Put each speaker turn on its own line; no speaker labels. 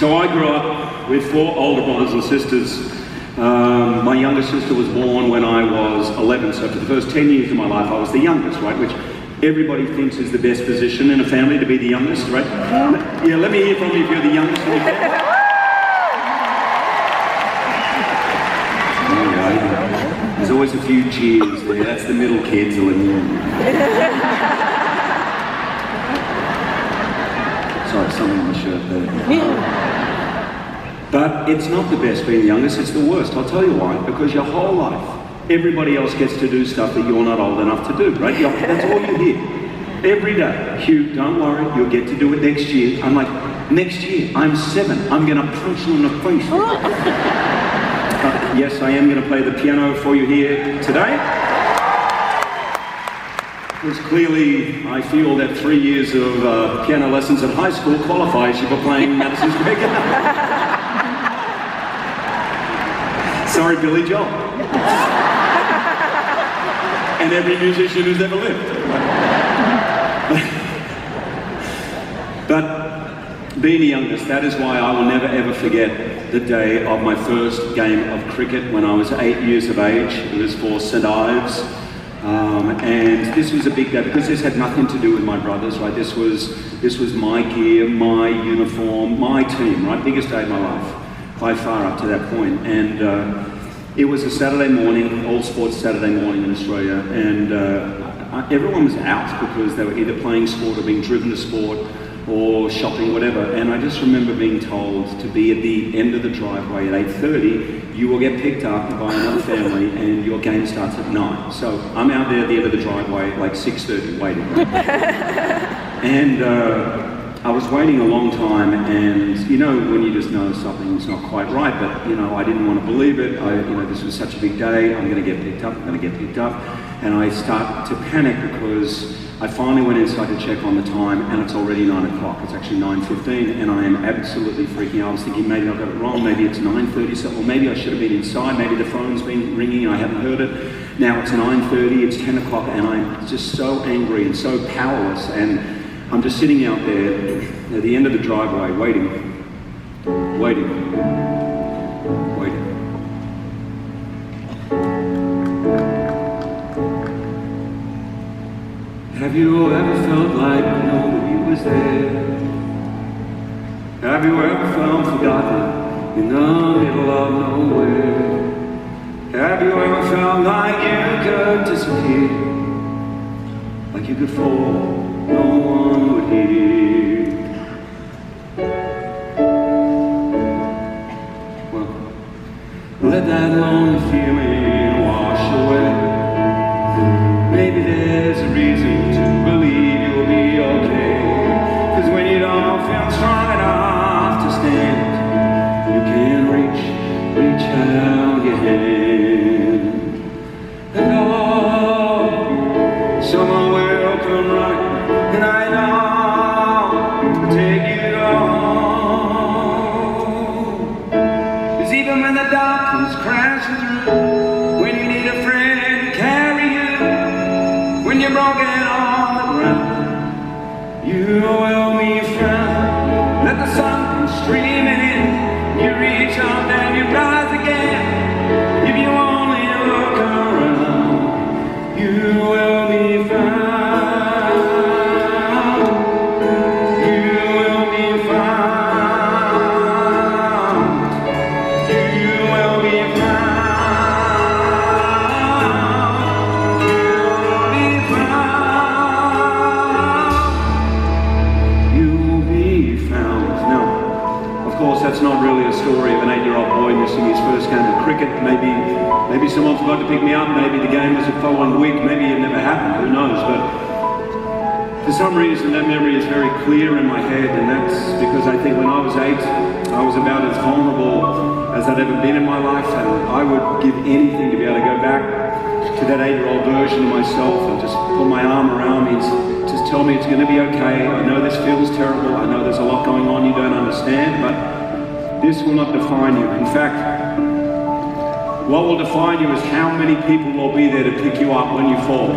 So I grew up with 4 older brothers and sisters. My younger sister was born when I was 11, so for the first 10 years of my life I was the youngest, right? Which everybody thinks is the best position in a family, to be the youngest, right? Yeah, let me hear from you if you're the youngest in your family. There's always a few cheers there. That's the middle kids. Sorry, something on the shirt there. But it's not the best being the youngest, it's the worst. I'll tell you why. Because your whole life, everybody else gets to do stuff that you're not old enough to do, right? That's all you hear. Every day. Hugh, don't worry, you'll get to do it next year. I'm like, next year, I'm 7. I'm going to punch you in the face. Yes, I am going to play the piano for you here today. Because clearly, I feel that 3 years of piano lessons at high school qualifies you for playing Madison's Greg. Sorry, Billy Joel. And every musician who's ever lived. But being the youngest, that is why I will never ever forget the day of my first game of cricket when I was 8 years of age. It was for St Ives. And this was a big day because this had nothing to do with my brothers, right? This was my gear, my uniform, my team, right? Biggest day of my life, by far up to that point. And it was a Saturday morning, all sports Saturday morning in Australia, and everyone was out because they were either playing sport or being driven to sport or shopping, whatever. And I just remember being told to be at the end of the driveway at 8:30. You will get picked up by another family and your game starts at 9. So I'm out there at the end of the driveway like 6:30 waiting. And I was waiting a long time, and you know when you just know something's not quite right, but you know I didn't want to believe it. This was such a big day. I'm going to get picked up. I'm going to get picked up, and I start to panic because I finally went inside to check on the time, and it's already 9 o'clock. It's actually 9:15, and I am absolutely freaking out. I was thinking maybe I got it wrong. Maybe it's 9:30, or maybe I should have been inside. Maybe the phone's been ringing and I haven't heard it. Now it's 9:30. It's 10 o'clock, and I'm just so angry and so powerless. And I'm just sitting out there at the end of the driveway, waiting. Have you ever felt like nobody was there? Have you ever felt forgotten in the middle of nowhere? Have you ever felt like you could disappear? Like you could fall? No one would hear. Well, let that lonely feeling wash away. Maybe there's a reason to believe you'll be okay. 'Cause when you don't feel strong enough to stand, you can reach out your hand. And oh, someone will come running. And I know to take you home. 'Cause even when the dark comes crashing through, when you need a friend to carry you, when you're broken on the ground, you will be found. Let the sun come streaming in, you reach up and you rise again. If you only look around, you will be found. That's not really a story of an 8-year-old boy missing his first game of cricket. Maybe someone forgot to pick me up, maybe the game was the following week, maybe it never happened, who knows, but for some reason that memory is very clear in my head, and that's because I think when I was 8, I was about as vulnerable as I'd ever been in my life, and I would give anything to be able to go back to that 8-year-old version of myself and just put my arm around me and just tell me it's going to be okay. I know this feels terrible, I know there's a lot going on you don't understand, but this will not define you. In fact, what will define you is how many people will be there to pick you up when you fall.